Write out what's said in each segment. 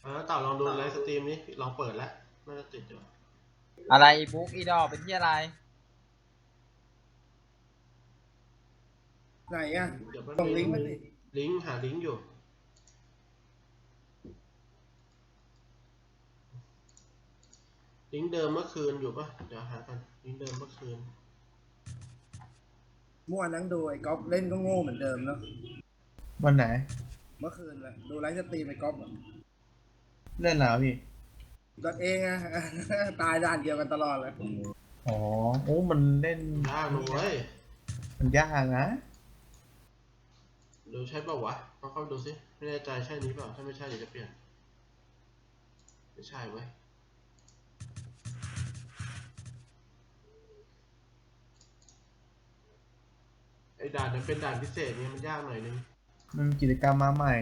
เต่าลองดูไลฟ์สตรีมนี้ลองเปิดแล้วน่าจะติดอยู่อะไรบุ๊กอีดอเป็นที่อะไรไหนอ่ะเดี๋ยวส่งลิงก์มาสิลิงก์หาลิงก์อยู่ลิงก์เดิมเมื่อคืนอยู่ปะเดี๋ยวหากันลิงก์เดิมเมื่อคืนเมื่อวานนั่งดูไอ้ก๊อฟเล่นก็โง่เหมือนเดิมเนาะวันไหนเมื่อคืนแหละดูไลฟ์สตรีมไอ้ก๊อฟเล่นแล้วพี่ดอทเองอะตายด่านเดียวกันตลอดเลยอ๋อโอ้มันเล่นยากเลย มันยากนะดูใช่เปล่าวะลองเข้าดูสิไม่แน่ใจใช่นี้เปล่าถ้าไม่ใช่เดี๋ยวจะเปลี่ยนไม่ใช่เว้ยไอ้ด่านนั้นเป็นด่านพิเศษเนี่ยมันยากหน่อยนึงมันมีกิจกรรมมาใหม่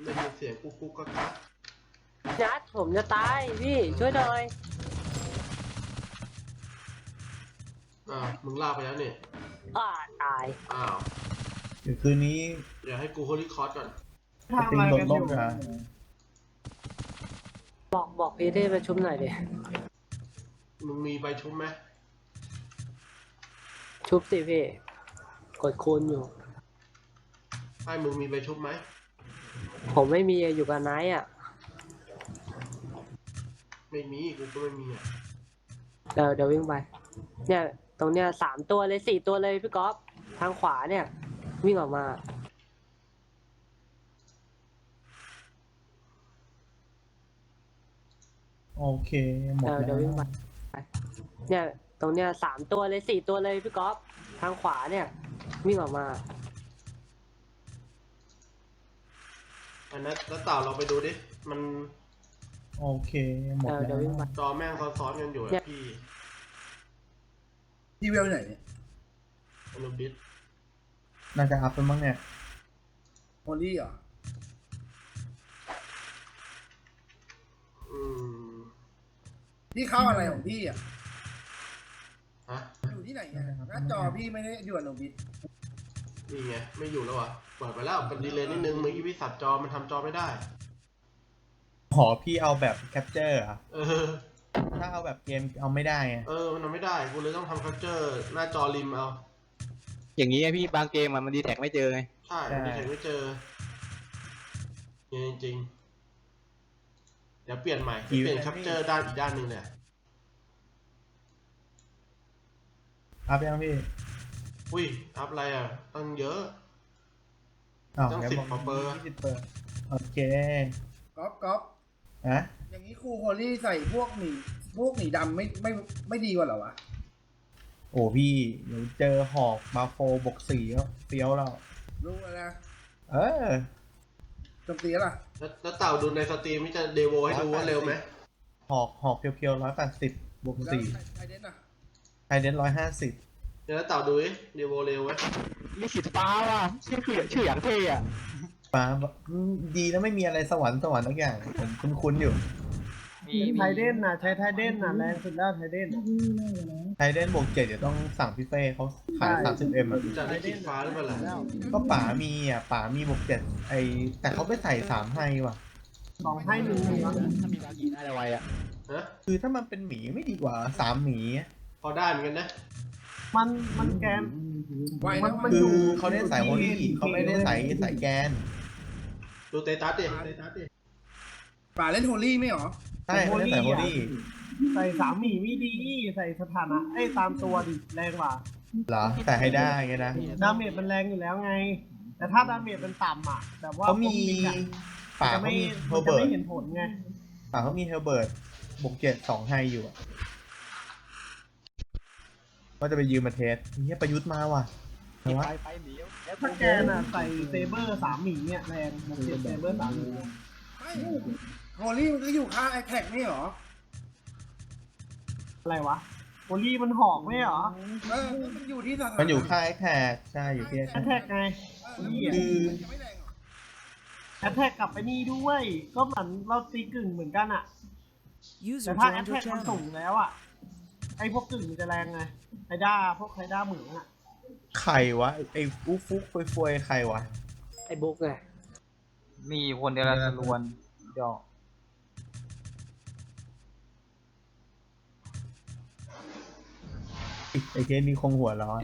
ได้ยินเสียงกุ๊กกุ๊กกักกักยัดผมจะตายพี่ช่วยหน่อยมึงลากไปแล้วเนี่ยตายเดี๋ยวคืนนี้เดี๋ยวให้กูโฮลิคอร์สก่อนติงโดนล่มนะบอกพี่ได้ประชุมหน่อยดิมึงมีใบชุบไหมชุบสิพี่กดคูณอยู่ให้มึงมีใบชุบไหมผมไม่มีอยู่กับไนท์อ่ะไม่มีกูก็ไม่มีอ่ะเดี๋ยววิ่งไปเนี่ยตรงเนี้ย3 ตัวเลย4 ตัวเลยพี่ก๊อฟทางขวาเนี่ยวิ่งออกมาโอเคหมดแล้วเดี๋ยววิ่งไปเนี่ยตรงเนี้ย3 ตัวเลย4 ตัวเลยพี่ก๊อฟทางขวาเนี่ยวิ่งออกมาอันนั้นแล้วเต่าเราไปดูดิมันโอเคหมดแล้วจอแม่งซ้อนๆกันอยู่พี่เวลไหนเนี่ยอนุบิสน่าจะอัพเป็นมั้งเนี่ยโอลี่เหรอพี่เข้าอะไรของพี่อ่ะอยู่ที่ไหนเนี่ยหน้าจอพี่ไม่ได้อยู่อนุบิสนี่ไงไม่อยู่แล้วอ่ะเปิดไปแล้วเป็นดีเลย์นิดนึงเมื่อกี้พี่สับจอมันทำจอไม่ได้พี่เอาแบบแคปเจอร์อ่ะถ้าเอาแบบเกมเอาไม่ได้มันทำไม่ได้กูเลยต้องทำแคปเจอร์หน้าจอริมเอาอย่างนี้พี่บางเกมมันดีแท็กไม่เจอไงใช่ดีแท็กไม่เจอจริงเดี๋ยวเปลี่ยนใหม่เปลี่ยนแคปเจอร์ด้านอีกด้านหนึ่งเนี่ยอัพยังพี่อุ้ยอัพอะไรอ่ะตั้งเยอะต้อง10 เปอร์โอเคก๊อฟอย่างนี้ครูโฮลี่ใส่พวกหนีดำไม่ดีกว่าเหรอวะโอ้พี่เดี๋ยวเจอหอกมาโฟบก4แล้วเฟี้ยวแล้วรู้แล้วนะจมตีล่ะแล้วเต่าดูในสตรีมนี่จะเดโวให้ดูว่าเร็วไหมหอกเพียวๆ180บวก4ไทเดน150แล้วเต่าดูดิเดโวเร็วไหมมีสิทธิ์ป้าว่ะชื่ออย่างเท่อะป้าดีนะไม่มีอะไรสวรรค์ทุกอย่างผมคุ้นอยู่ไทเดนนะใช้ไทเดนนะแรงสุดแล้วไทเดนบวก7เดี๋ยวต้องสั่งพี่เต้เขาขาย30Mจะได้ขีดฟ้าหรือเปล่าก็ป๋ามีบวก7แต่เขาไปใส่3ให้ว่ะ2ให้1ถ้ามีบากีน่าจะไวอ่ะคือถ้ามันเป็นหมีไม่ดีกว่า3หมีพอได้เหมือนกันนะมันแกนคือเขาได้ใส่โฮลี่เขาไม่ได้ใส่แกนดูเตตัสดิป่าเล่นโฮลี่ไม่หรอใช่เขาได้ใส่โฮลี่ใส่3หมีไม่ดีใส่สถานะตามตัวดิแรงกว่าเหรอแต่ให้ได้ไงนะดาเมจมันแรงอยู่แล้วไงแต่ถ้าดาเมจมันต่ำอ่ะแบบว่าเขามีป่าเขามีเฮอร์เบิร์ตไม่เห็นผลไงป่าเขามีเฮอร์เบิร์ตบวก7 2ให้อยู่ก็จะไปยืมมาเทสนี่ประยุทธ์มาว่ะไปหนีถ้าแกน่ะใส่เซเบอร์3หมีเนี่ยแรงบวก7เซเบอร์3หมีโฮลี่มันก็อยู่ค่าไอแท็กนี่หรออะไรวะโฮลี่มันหอกไม่หรอมันอยู่ที่มันอยู่ค่าไอแท็กใช่อยู่ที่ไอแท็กไงคือแอทแท็กกลับไปนี่ด้วยก็เหมือนเราตีกึ่งเหมือนกันอะแต่ถ้าแอทแท็กมันสูงแล้วอะไอพวกกึ่งมันจะแรงไง ด้าพวกไฮด้าเหมืองอ่ะ ใครวะไอ้ฟุกฟุกฟวยๆใครวะ ไอ้บุ๊กไง มีคนเดียวละสลวนดอก ไอ้เคสนี่คงหัวร้อน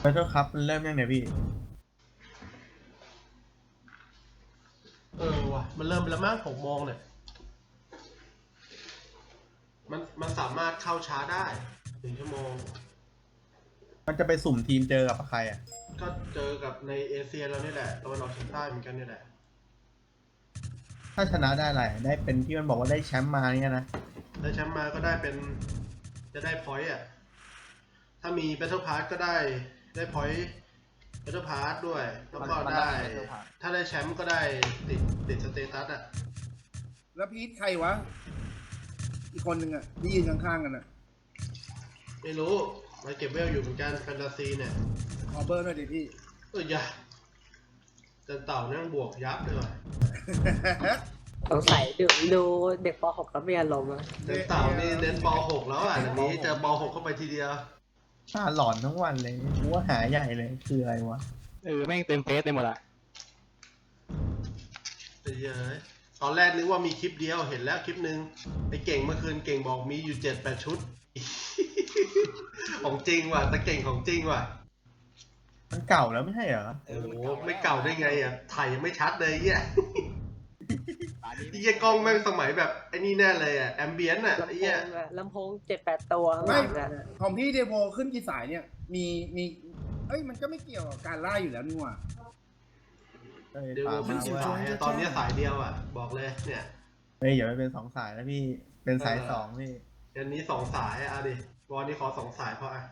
ขอโทษครับมันเริ่มยังไงพี่ ว่ะมันเริ่มไปแล้วมั้ง6 โมงเนี่ยมันสามารถเข้าช้าได้1 ชั่วโมง มันจะไปสุ่มทีมเจอกับใครอ่ะ ก็เจอกับในเอเชียเรานี่แหละตะวันออกเฉียงใต้เหมือนกันนี่แหละ ถ้าชนะได้อะไรได้เป็นที่มันบอกว่าได้แชมป์มาเนี่ยนะ ได้แชมป์มาก็ได้เป็นจะได้พอยต์อ่ะถ้ามี Battle Pass ก็ได้พอยต์ Battle Pass ด้วยแล้วก็ได้ถ้าได้แชมป์ก็ได้ติดสเตตัสอ่ะ แล้วพีทใครวะอีกคนหนึ่งอ่ะที่ยืนข้างๆกันอ่ะ ไม่รู้มาเก็บเวลอยู่เหมือนกันแฟนตาซีเนี่ย ขอเบอร์หน่อยดิพี่ อย่าจันเต่านั่งบวกยับเลยว่ะ สงสัยดูเด็กป .6 แล้วมีอารมณ์อะ จันเต่านี่เน้นป .6 แล้วอ่ะเดี๋ยวนี้เจอป .6 เข้าไปทีเดียว ตาหลอนทั้งวันเลยกูว่าหาใหญ่เลยคืออะไรวะ แม่งเต็มเฟซไปหมดละ เยอะตอนแรกนึกว่ามีคลิปเดียวเห็นแล้วคลิปนึงไอ้เก่งเมื่อคืนเก่งบอกมีอยู่ 7-8 ชุด ของจริงว่ะแต่เก่งของจริงว่ะ มันเก่าแล้วไม่ใช่เหรอ โอ้โหไม่เก่าได้ไงอ่ะถ่ายยังไม่ชัดเลยเหี้ยไอ้เหี้ยกล้องแม่งสมัยแบบไอ้นี่แน่เลยอ่ะแอมเบียนต์อ่ะไอ้เหี้ย ลำโพง7-8 ตัวข้างห ไม่ ลังอะ ของพี่เดโวขึ้นกี่สายเนี่ย มีเอ้ยมันก็ไม่เกี่ยวกับการล่าอยู่แล้วนี่หว่า เดี๋ยวขึ้นสิบสายอะตอนนี้สายเดียวอ่ะบอกเลยเนี่ย เฮ้ยอย่าไปเป็น2 สายแล้วพี่เป็นสาย2พี่ อันนี้2 สายอ่ะดิวันนี้ขอ2 สายเพราะอ่ะ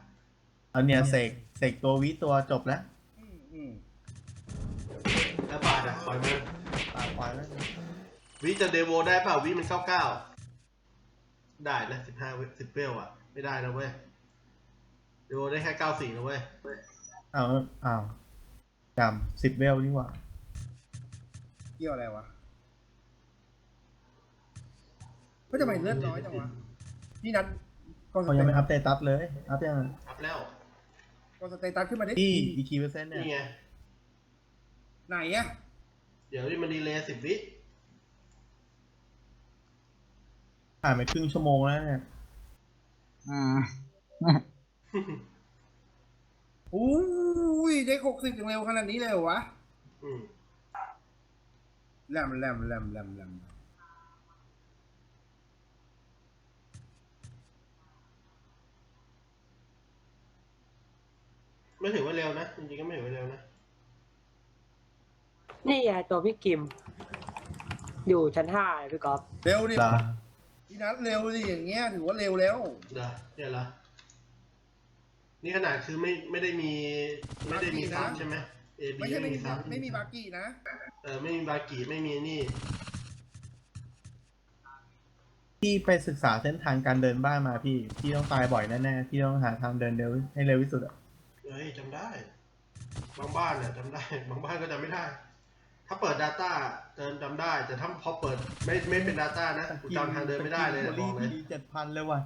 เอาเนี่ยเสกตัววิตัวจบแล้ว อืม แล้วบาทอ่ะปล่อยมัน ตาควายแล้ว วิจะเดโวได้เปล่าวิมัน99ได้นะ10 เวลอ่ะไม่ได้นะเว้ยเดโวได้แค่94นะเว้ย อ้าวจำ10 เวลนี่หว่า เกี่ยวอะไรวะก็จะไปเลือดน้อยจังวะพี่นัทกดส เขา เต ยังไม่ ตั อั ส ปเดตัสเลยอัปยัง อัพแล้ว กดสเตตัสขึ้นมาดิ ที่อีคีเปอร์เซ็นต์เนี่ย นี่ไง ไหนอะ เดี๋ยวนี่มันดีเลย์10 วิ ผ่านไปครึ่งชั่วโมงแล้วเนี่ย อุ้ยได้60อย่างเร็วขนาดนี้เลยเหรอวะ อืม แลมไม่ถือว่าเร็วนะจริงๆก็ไม่ถือว่าเร็วนะ นี่ไงตัวพี่กิม อยู่ชั้น5เลยพี่ก๊อฟ เร็วดิ เหรอ พี่นัทเร็วดิอย่างเงี้ยถือว่าเร็วแล้ว เดี๋ยวเนี่ยเหรอนี่ขนาดคือไม่ได้มีซับใช่ไหม A B ไม่ใช่ ไม่มีซับ ไม่มีบากี้นะ ไม่มีบากิไม่มีนี่ พี่ไปศึกษาเส้นทางการเดินบ้านมาพี่ต้องตายบ่อยแน่ๆพี่ต้องหาทางเดินเร็วให้เร็วที่สุดอะ เฮ้ยจำได้บางบ้านเนี่ยจำได้ บางบ้านก็จำไม่ได้ ถ้าเปิด Data จำได้ แต่ถ้าพอเปิดไม่เป็น Data นะกูจำทางเดินไม่ได้เลยบอกเลย พี่7,000เลยว่ะ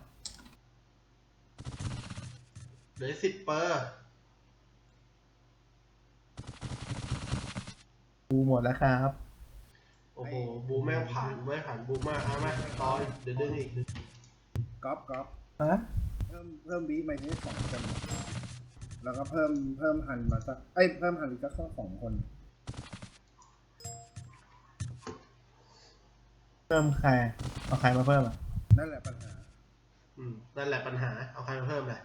เหลือ10 เปอร์ กูหมดแล้วครับ โอ้โหบูแม่งผ่านบูมากมาต่อเดี๋ยวดึงอีก ก๊อฟ ฮะ เพิ่มบีใหม่ที่2 คนแล้วก็เพิ่มหันมาสักเพิ่มหันอีกสัก2 คน เพิ่มใครเอาใครมาเพิ่มอ่ะ นั่นแหละปัญหา นั่นแหละปัญหาเอาใครมาเพิ่มเลย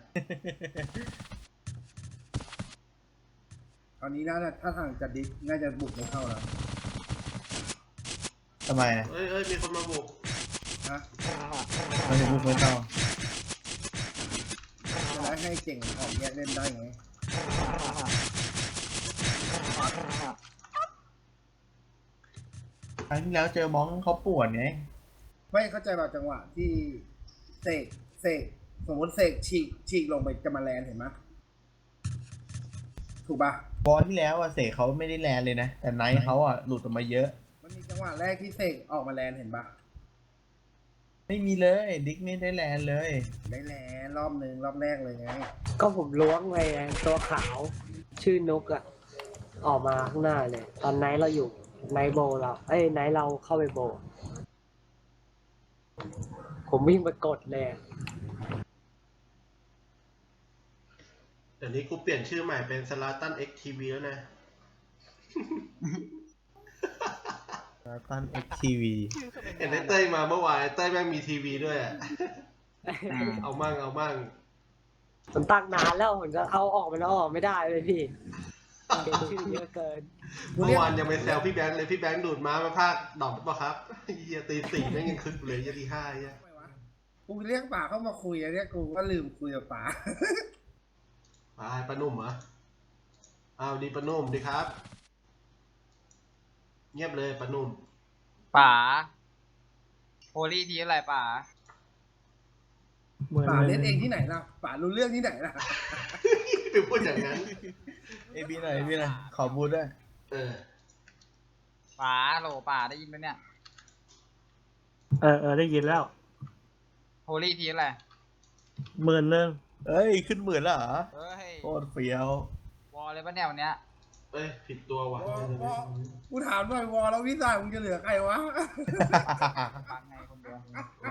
ตอนนี้ถ้าทางจะดิสน่าจะบุกไม่เข้าแล้ว ทำไมอ่ะ เอ้ยมีคนมาบุก นะ มันจะบุกไม่เข้า จะได้ให้เก่งออกแยกเล่นได้ไง ครั้งที่แล้วเจอมองเขาปวดไง ไม่เข้าใจแบบจังหวะที่เส เสกสมมติเสกฉีกลงไปจะมาแลนเห็นไหมถูกปะ บอลที่แล้วอะเสกเขาไม่ได้แลนเลยนะ แต่ไนท์เขาอะหลุดออกมาเยอะ มันมีจังหวะแรกที่เสกออกมาแลนเห็นปะ ไม่มีเลยดิ๊กไม่ได้แลนเลย ได้แลนรอบหนึ่งรอบแรกเลยไง ก็ผมล้วงไปไงตัวขาวชื่อนกอะออกมาข้างหน้าเลย ตอนไนท์เราอยู่ไนท์โบเราไนท์เราเข้าไปโบ ผมวิ่งไปกดเลยอะ เดี๋ยวนี้กูเปลี่ยนชื่อใหม่เป็น ZlatanX TV แล้วนะ ZlatanX TV เห็นไอ้เต้ยมาเมื่อวานไอ้เต้ยแม่งมีทีวีด้วยอะเอามั่ง ผมตั้งนานแล้วผมจะเอาออกมันเอาออกไม่ได้เลยพี่เปลี่ยนชื่อเยอะเกิน เมื่อวานยังไปแซวพี่แบงค์เลยพี่แบงค์ดูดม้ามาภาคดอกหรือเปล่าครับเฮียตีสี่แม่งยังคึกเลยเฮียตีห้าเฮีย ทำไมวะกูเรียกป๋าเข้ามาคุยอะเนี่ยกูก็ลืมคุยกับป๋า ป้านุ่มเหรออ้าวดีป้านุ่มดีครับ เงียบเลยป้านุ่ม ป๋าโฮลี่ทีอะไรป๋า ป๋าเล่นเองที่ไหนล่ะป๋ารู้เรื่องที่ไหนล่ะ ไปพูดอย่างนั้น พี่หน่อยขอบูธด้วย เออ ป๋าโหลป๋าได้ยินไหมเนี่ย ได้ยินแล้ว โฮลี่ทีอะไร 10,000 เอ้ย ขึ้นหมื่นแล้วเหรอ เฮ้ย โคตรเฟี้ยว วอลเลยปะเนี่ยวันเนี้ย เอ้ยผิดตัวว่ะ กูถามหน่อยวอลแล้ววิซ่ามึงจะเหลือใครวะ ฟังไงคนเดียว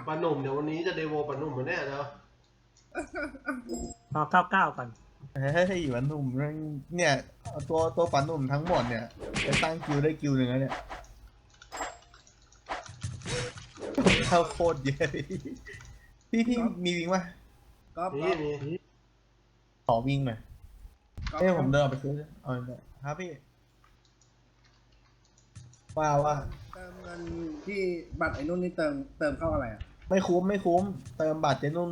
ป้านุ่มเดี๋ยววันนี้จะเดโวป้านุ่มมาแน่เนาะ เอา99ก่อน เฮ้ยวันหนุ่มเนี่ยเอาตัวฝันหนุ่มทั้งหมดเนี่ยไปสร้างกิลได้กิลหนึ่งแล้วเนี่ยเข้าโคตรเยอะพี่มีวิ่งป่ะ ก็ นี่ ขอวิ่งหน่อยผมเดินออกไปซื้อเอาเลยครับพี่ว่า เติมเงินที่บัตรไอ้นุ่นนี่เติมเข้าอะไรอ่ะ ไม่คุ้มเติมบัตรเจนุ่น